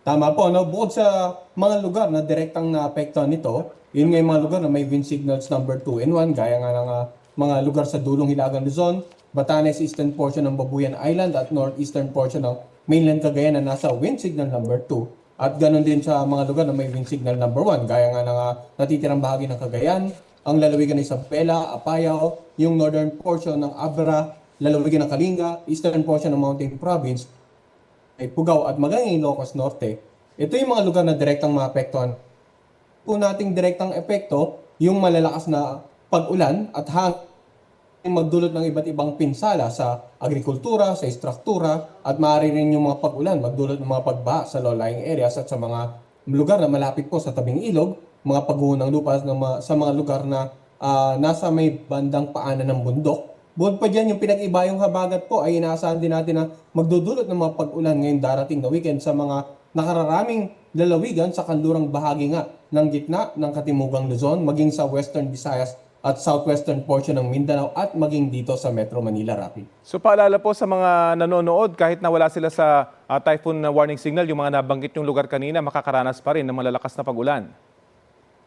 Tama po, no? Bukod sa mga lugar na direktang naapektuhan nito, yun nga yung mga lugar na may wind signals number 2 and 1, gaya nga ng mga lugar sa dulong Hilagang Luzon, Batanes eastern portion ng Babuyan Island at northeastern portion ng mainland Cagayan na nasa wind signal number 2. At ganoon din sa mga lugar na may wind signal number 1, gaya nga ng natitirang bahagi ng Cagayan, ang lalawigan ng Isabela, Apayao, yung northern portion ng Abra, lalawigan ng Kalinga, eastern portion ng Mountain Province, ay Pugaw at maging Ilocos Norte. Ito yung mga lugar na direktang maapektuhan. Kung nating direktang epekto, yung malalakas na pag-ulan at hangin magdulot ng iba't ibang pinsala sa agrikultura, sa istruktura, at maaari rin yung mga pag-ulan magdulot ng mga pagbaha sa low-lying areas at sa mga lugar na malapit po sa tabing ilog, mga pagguho ng lupa sa mga lugar na nasa may bandang paanan ng bundok. Bukod pa dyan, yung pinag-ibayong habagat po ay inaasahan din natin na magdudulot ng mga pag-ulan ngayong darating na weekend sa mga nakararaming lalawigan sa kanlurang bahagi nga ng gitna ng Katimugang Luzon, maging sa Western Visayas at southwestern portion ng Mindanao at maging dito sa Metro Manila, Rapi. So paalala po sa mga nanonood, kahit na wala sila sa typhoon warning signal, yung mga nabanggit yung lugar kanina, makakaranas pa rin ng malalakas na pag-ulan.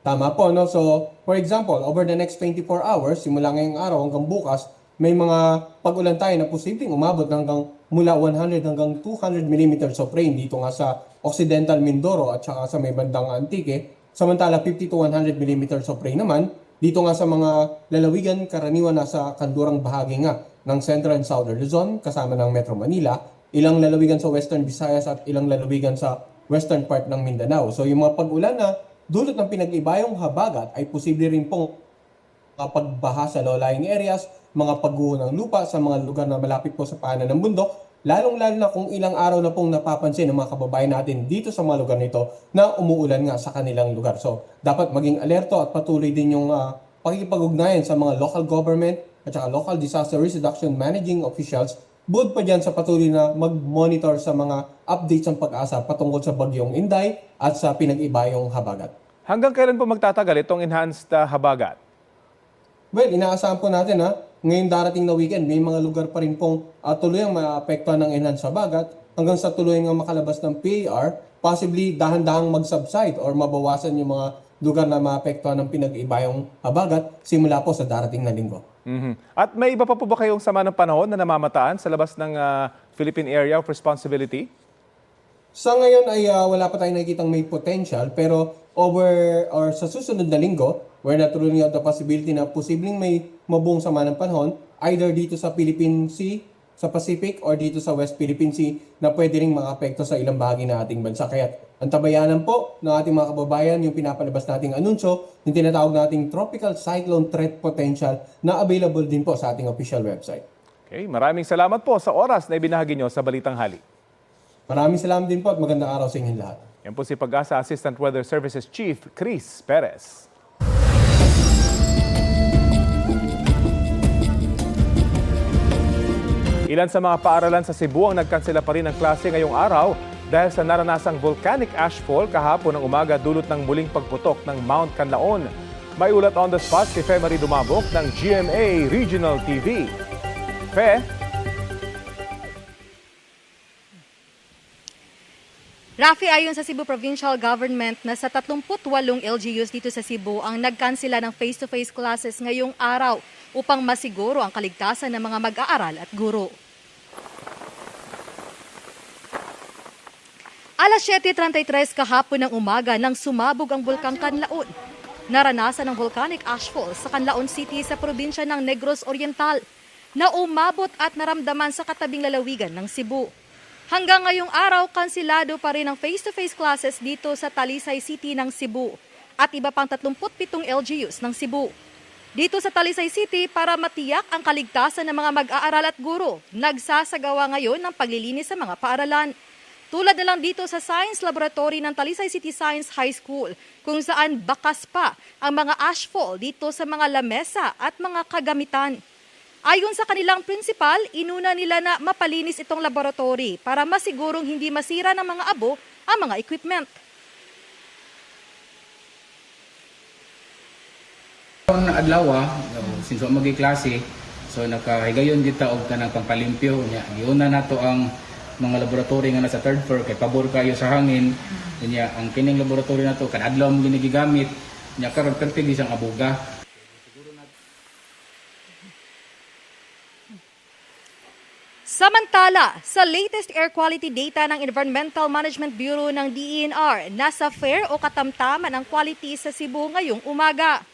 Tama po, no? So, for example, over the next 24 hours, simula ngayong araw hanggang bukas, may mga pag-ulan tayo na posibleng umabot hanggang mula 100 hanggang 200 mm of rain dito nga sa Occidental Mindoro at saka sa may bandang Antique. Samantala 50 to 100 mm of rain naman dito nga sa mga lalawigan karaniwan nasa kanlurang bahagi nga ng Central and Southern Luzon kasama ng Metro Manila, ilang lalawigan sa Western Visayas at ilang lalawigan sa western part ng Mindanao. So yung mga pag-ulan na dulot ng pinag-ibayong habagat ay posible rin pong pagbaha sa low-lying areas, mga pagguho ng lupa sa mga lugar na malapit po sa paanan ng bundok, lalong-lalo na kung ilang araw na pong napapansin ng mga kababayan natin dito sa mga lugar nito na umuulan nga sa kanilang lugar. So, dapat maging alerto at patuloy din yung pakikipag-ugnayan sa mga local government at saka local disaster risk reduction managing officials, bukod pa dyan sa patuloy na mag-monitor sa mga updates ng pag-asa patungkol sa bagyong Inday at sa pinag-ibayong habagat. Hanggang kailan po magtatagal itong enhanced habagat? Well, inaasahan po natin ngayong darating na weekend, may mga lugar pa rin pong tuluyang maapektuhan ng enhanced habagat hanggang sa tuluyang makalabas ng PAR, possibly dahan-dahang mag-subside or mabawasan yung mga lugar na maapektuhan ng pinag-ibayong habagat simula po sa darating na linggo. At may iba pa po ba kayong sama ng panahon na namamataan sa labas ng Philippine Area of Responsibility? Sa ngayon ay wala pa tayong nakikitang may potential, pero sa susunod na linggo, we're not ruling out the possibility na posibleng may mabuong sama ng panahon either dito sa Philippine Sea, sa Pacific, or dito sa West Philippine Sea na pwede ring makaapekto sa ilang bahagi ng ating bansa. Kaya ang tabayanan po ng ating mga kababayan yung pinapalabas nating anunsyo, yung tinatawag nating Tropical Cyclone Threat Potential na available din po sa ating official website. Okay, maraming salamat po sa oras na ibinahagi nyo sa Balitang Hali. Maraming salamat din po at magandang araw sa inyong lahat. Yan po si Pag-asa Assistant Weather Services Chief Chris Perez. Ilan sa mga paaralan sa Cebu ang nagkansela pa rin ng klase ngayong araw dahil sa naranasang volcanic ashfall kahapon ng umaga dulot ng muling pagputok ng Mount Canlaon. May ulat on the spot si Fe Marie Dumabok ng GMA Regional TV. Fe? Rafi, ayon sa Cebu Provincial Government, nasa 38 LGUs dito sa Cebu ang nagkansela ng face-to-face classes ngayong araw upang masiguro ang kaligtasan ng mga mag-aaral at guro. Alas 7:33 kahapon ng umaga nang sumabog ang Bulkang Canlaon. Naranasan ng volcanic ashfall sa Canlaon City sa probinsya ng Negros Oriental na umabot at naramdaman sa katabing lalawigan ng Cebu. Hanggang ngayong araw, kansilado pa rin ang face-to-face classes dito sa Talisay City ng Cebu at iba pang 37 LGUs ng Cebu. Dito sa Talisay City, para matiyak ang kaligtasan ng mga mag-aaral at guro, nagsasagawa ngayon ng paglilinis sa mga paaralan. Tulad na lang dito sa Science Laboratory ng Talisay City Science High School, kung saan bakas pa ang mga ashfall dito sa mga lamesa at mga kagamitan. Ayon sa kanilang principal, inuna nila na mapalinis itong laboratory para masigurong hindi masira ng mga abo ang mga equipment. Adlaw, since magi-klase, so nakahigayon kita og kanang pampalimpyo nya. Giuna nato ang mga laboratory nga nasa third floor kay pabor kayo sa hangin. Nya ang kining laboratory nato kan adlaw mo ginagigamit nya karon pertig isang abuga. Samantala, sa latest air quality data ng Environmental Management Bureau ng DENR, nasa fair o katamtaman ang quality sa Cebu ngayong umaga.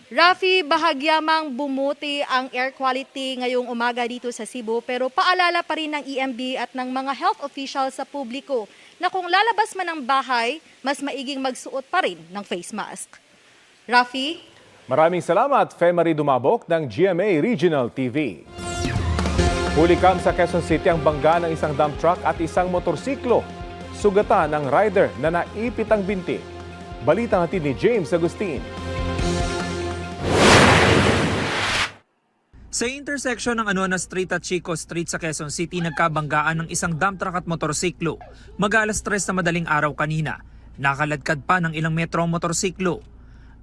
Rafi, bahagyamang bumuti ang air quality ngayong umaga dito sa Cebu, pero paalala pa rin ng EMB at ng mga health officials sa publiko na kung lalabas man ng bahay, mas maiging magsuot pa rin ng face mask. Rafi? Maraming salamat, Fe Marie Dumabok ng GMA Regional TV. Hulikam sa Quezon City ang bangga ng isang dump truck at isang motorsiklo. Sugatan ng rider na naipit ang binti. Balitang hatid ni James Agustin. Sa intersection ng Anona Street at Chico Street sa Quezon City, nagkabanggaan ng isang dump truck at motorsiklo. Mag-alas 3 na madaling araw kanina. Nakaladkad pa ng ilang metro ang motorsiklo.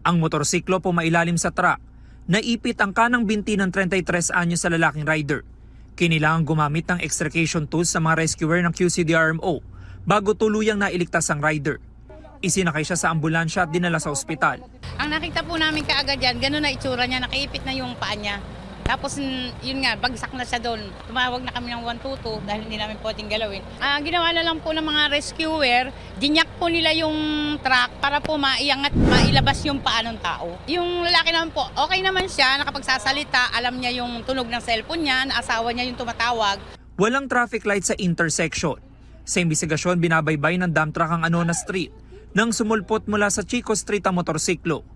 Ang motorsiklo pumailalim sa truck. Naipit ang kanang binti ng 33 anyos sa lalaking rider. Kinilangang gumamit ng extrication tools sa mga rescuer ng QCDRMO bago tuluyang nailigtas ang rider. Isinakay siya sa ambulansya at dinala sa ospital. Ang nakita po namin kaagad yan, gano'n na itsura niya, nakaipit na yung paa niya. Tapos yun nga, bagsak na siya doon. Tumawag na kami ng 122 dahil hindi namin pwedeng galawin. Ginawa na lang po ng mga rescuer, ginyak po nila yung truck para po maiangat, mailabas yung paa ng tao. Yung lalaki naman po, okay naman siya, nakapagsasalita, alam niya yung tunog ng cellphone niya, asawa niya yung tumatawag. Walang traffic light sa intersection. Sa imbestigasyon, binabaybay ng dump truck ang Anona Street nang sumulpot mula sa Chico Street ang motorsiklo.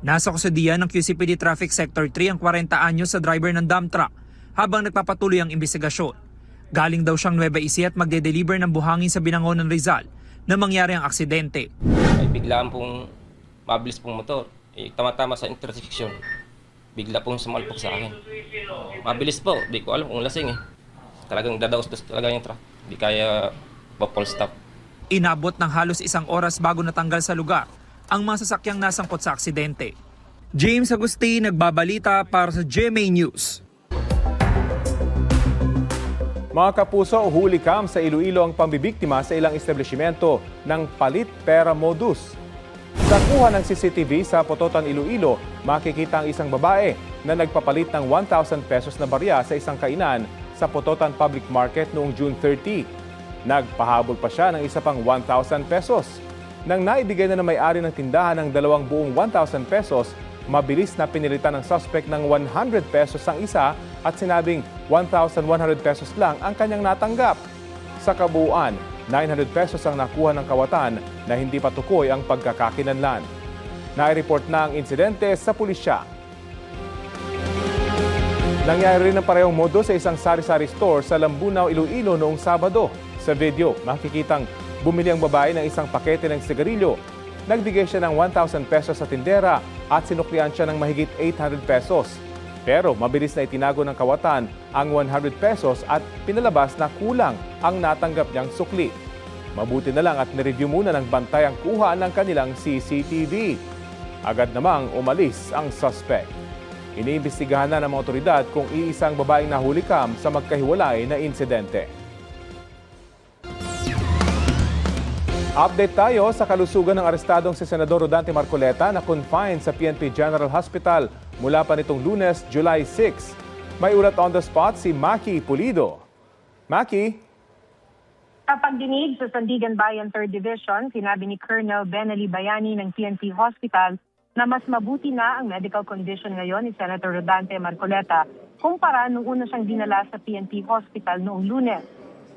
Nasa kusodian ng QCPD Traffic Sector 3 ang 40 anyos sa driver ng dump truck habang nagpapatuloy ang imbestigasyon. Galing daw siyang Nueva Ecija at magde-deliver ng buhangin sa Binangonan, Rizal na mangyari ang aksidente. Ay biglaan pong mabilis pong motor. tama-tama sa intersection. Bigla pong sumalpok sa akin. Mabilis po, di ko alam kung lasing eh. Talagang dadaos-dos talaga yung truck. Di kaya pa-full stop. Inabot ng halos 1 oras bago natanggal sa lugar ang mga sasakyang nasangkot sa aksidente. James Agustin, nagbabalita para sa GMA News. Mga kapuso, huli cam sa Iloilo ang pambibiktima sa ilang establishmento ng palit pera modus. Sa kuha ng CCTV sa Pototan, Iloilo, makikita ang isang babae na nagpapalit ng 1,000 pesos na barya sa isang kainan sa Pototan Public Market noong June 30. Nagpahabol pa siya ng isa pang 1,000 pesos. Nang naibigay na ng may-ari ng tindahan ng 2 buong 1,000 pesos, mabilis na pinilitan ng suspect ng 100 pesos ang isa at sinabing 1,100 pesos lang ang kanyang natanggap. Sa kabuuan, 900 pesos ang nakuha ng kawatan na hindi patukoy ang pagkakakinanlan. Nai-report na ang insidente sa pulisya. Nangyari rin ang parehong modo sa isang sari-sari store sa Lambunaw, Iloilo noong Sabado. Sa video, makikitang bumili ang babae ng isang pakete ng sigarilyo. Nagbigay siya ng 1,000 pesos sa tindera at sinuklian siya ng mahigit 800 pesos. Pero mabilis na itinago ng kawatan ang 100 pesos at pinalabas na kulang ang natanggap niyang sukli. Mabuti na lang at nireview muna ng bantay ang kuha ng kanilang CCTV. Agad namang umalis ang suspect. Iniimbestigahan na ng mga otoridad kung iisang babaeng nahuli cam sa magkahiwalay na insidente. Update tayo sa kalusugan ng arestadong si Senador Rodante Marcoleta na confined sa PNP General Hospital mula pa nitong Lunes, July 6. May ulat on the spot si Maki Pulido. Maki? Sa pagdinig sa Sandigan Bayan 3rd Division, sinabi ni Colonel Benali Bayani ng PNP Hospital na mas mabuti na ang medical condition ngayon ni Senator Rodante Marcoleta kumpara nung una siyang dinala sa PNP Hospital noong Lunes.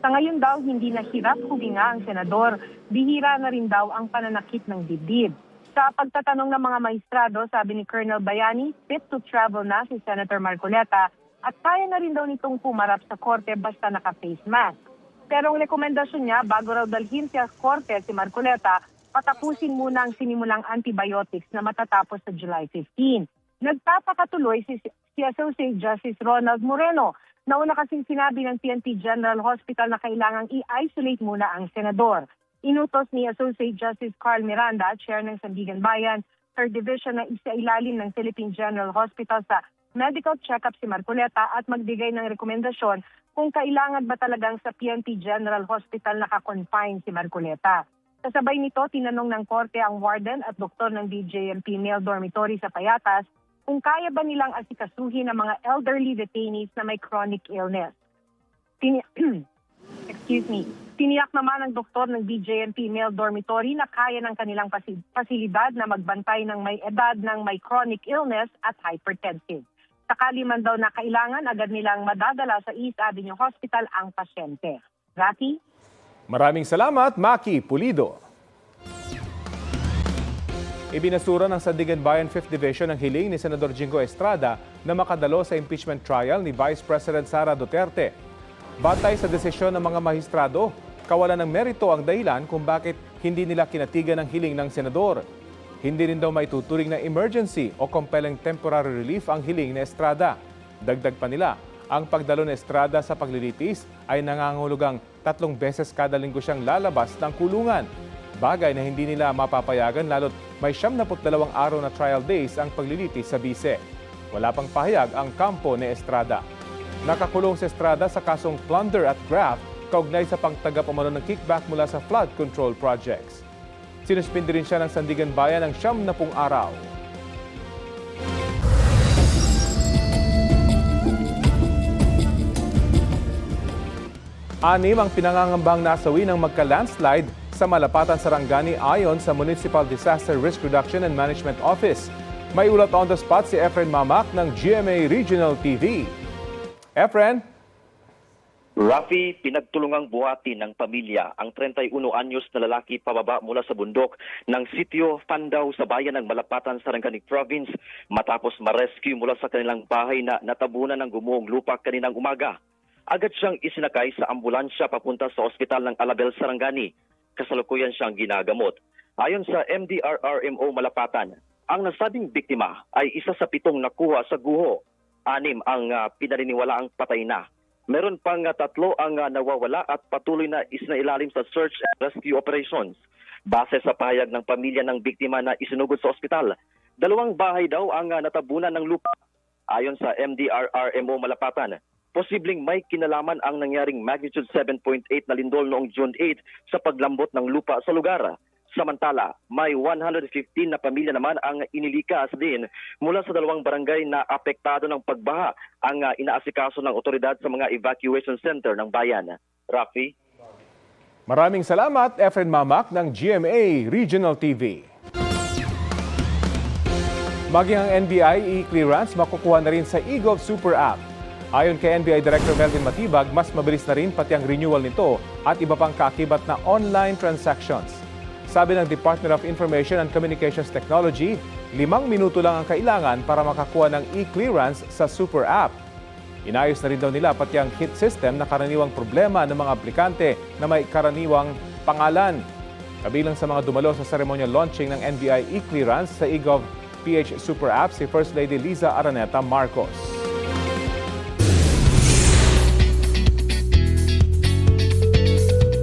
Sa ngayon daw, hindi na hirap huminga ang senador. Bihira na rin daw ang pananakit ng dibdib. Sa pagtatanong ng mga maestrado, sabi ni Colonel Bayani, fit to travel na si Senator Marcoleta at kaya na rin daw nitong pumarap sa korte basta naka-face mask. Pero ang rekomendasyon niya, bago raw dalhin sa korte si Marcoleta, patapusin muna ang sinimulang antibiotics na matatapos sa July 15. Nagpapakatuloy si Associate Justice Ronald Moreno. Nauna kasing sinabi ng PNP General Hospital na kailangang i-isolate muna ang senador. Inutos ni Associate Justice Carl Miranda, chair ng Sandigan Bayan, 3rd Division na isailalim ng Philippine General Hospital sa medical check-up si Marcoleta at magbigay ng rekomendasyon kung kailangan ba talagang sa PNP General Hospital naka-confine si Marcoleta. Kasabay nito, tinanong ng korte ang warden at doktor ng DJMP Male Dormitory sa Payatas kung kaya ba nilang asikasuhin ang mga elderly detainees na may chronic illness. Tiniyak naman ng doktor ng DJMP Male Dormitory na kaya ng kanilang pasilidad na magbantay ng may edad ng may chronic illness at hypertensive. Sakali man daw na kailangan, agad nilang madadala sa East Avenue Hospital ang pasyente. Rocky? Maraming salamat, Maki Pulido. Ibinasura ng Sandigan Bayan 5th Division ang hiling ni Senador Jingo Estrada na makadalo sa impeachment trial ni Vice President Sara Duterte. Batay sa desisyon ng mga mahistrado, kawalan ng merito ang dahilan kung bakit hindi nila kinatigan ang hiling ng senador. Hindi rin daw maituturing na emergency o compelling temporary relief ang hiling ni Estrada. Dagdag pa nila, ang pagdalo ni Estrada sa paglilitis ay nangangahulugang 3 beses kada linggo siyang lalabas ng kulungan. Bagay na hindi nila mapapayagan lalo't may 72 araw na trial days ang paglilitis sa bise. Wala pang pahayag ang kampo ni Estrada. Nakakulong si Estrada sa kasong plunder at graft kaugnay sa pagtagap-umano ng kickback mula sa flood control projects. Sinuspindi rin siya ng Sandigan Bayan ng 70 araw. Anim ang pinangangambang nasawi ng magka-landslide sa Malapatan, Sarangani ayon sa Municipal Disaster Risk Reduction and Management Office. May ulat on the spot si Efren Mamak ng GMA Regional TV. Efren? Rafi, pinagtulungang buhati ng pamilya ang 31 anyos na lalaki pababa mula sa bundok ng sitio Pandaw sa bayan ng Malapatan, Sarangani Province matapos ma-rescue mula sa kanilang bahay na natabunan ng gumuhong lupa kaninang umaga. Agad siyang isinakay sa ambulansya papunta sa ospital ng Alabel, Sarangani. Kasalukuyan siyang ginagamot. Ayon sa MDRRMO Malapatan, Ang nasabing biktima ay isa sa 7 nakuha sa guho. 6 ang pinaniniwalaang patay na. Meron pang 3 ang nawawala at patuloy na isinailalim sa search and rescue operations. Base sa pahayag ng pamilya ng biktima na isinugod sa ospital, 2 bahay daw ang natabunan ng lupa. Ayon sa MDRRMO Malapatan, posibleng may kinalaman ang nangyaring magnitude 7.8 na lindol noong June 8 sa paglambot ng lupa sa lugar. Samantala, may 115 na pamilya naman ang inilikas din mula sa 2 barangay na apektado ng pagbaha ang inaasikaso ng otoridad sa mga evacuation center ng bayan. Rafi? Maraming salamat, Efren Mamak ng GMA Regional TV. Maging ang NBI e-clearance makukuha na rin sa eGov Super App. Ayon kay NBI Director Melvin Matibag, mas mabilis na rin pati ang renewal nito at iba pang kaakibat na online transactions. Sabi ng Department of Information and Communications Technology, 5 minuto lang ang kailangan para makakuha ng e-clearance sa Super App. Inayos na rin daw nila pati ang hit system na karaniwang problema ng mga aplikante na may karaniwang pangalan. Kabilang sa mga dumalo sa ceremonial launching ng NBI e-clearance sa eGov PH Super App si First Lady Liza Araneta Marcos.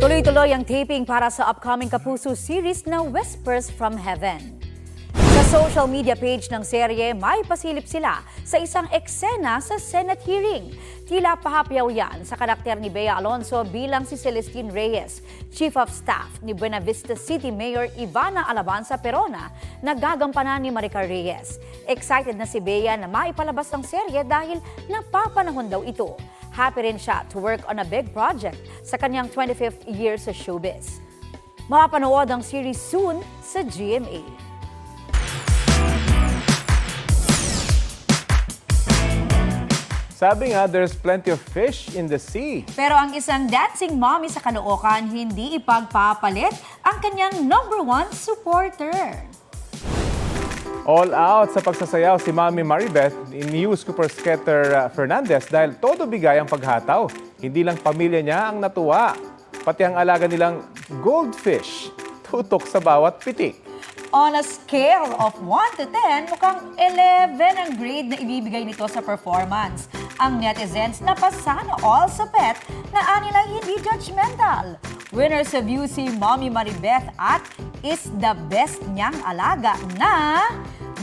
Tuloy-tuloy ang taping para sa upcoming Kapuso series na Whispers from Heaven. Sa social media page ng serye, may pasilip sila sa isang eksena sa Senate hearing. Tila pahapyaw yan sa karakter ni Bea Alonso bilang si Celestine Reyes, Chief of Staff ni Buena Vista City Mayor Ivana Alabanza Perona na gagampanan ni Maricar Reyes. Excited na si Bea na maipalabas ang serye dahil napapanahon daw ito. Happy rin siya to work on a big project sa kanyang 25th year sa showbiz. Mapapanood ang series soon sa GMA. Sabi nga, there's plenty of fish in the sea. Pero ang isang dancing mommy sa Caloocan hindi ipagpapalit ang kanyang #1 supporter. All out sa pagsasayaw si Mami Maribeth ni News Cooper Skater Fernandez dahil todo bigay ang paghataw. Hindi lang pamilya niya ang natuwa, pati ang alaga nilang goldfish tutok sa bawat pitik. On a scale of 1 to 10, mukhang 11 ang grade na ibibigay nito sa performance. Ang netizens na pasana all sa pet na anilay hindi judgmental. Winner sa view si Mommy Maribeth at is the best niyang alaga na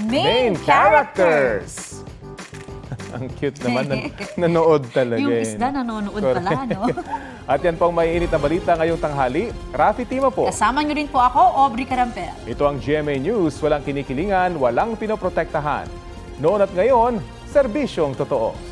main characters. Ang cute naman, nanood talaga. Yung isda nanonood pala, no? At yan po ang maiinit na balita ngayong tanghali. Rafi Tima po. Kasama niyo rin po ako, Aubrey Carampel. Ito ang GMA News, walang kinikilingan, walang pinoprotektahan. Noon at ngayon, serbisyong totoo.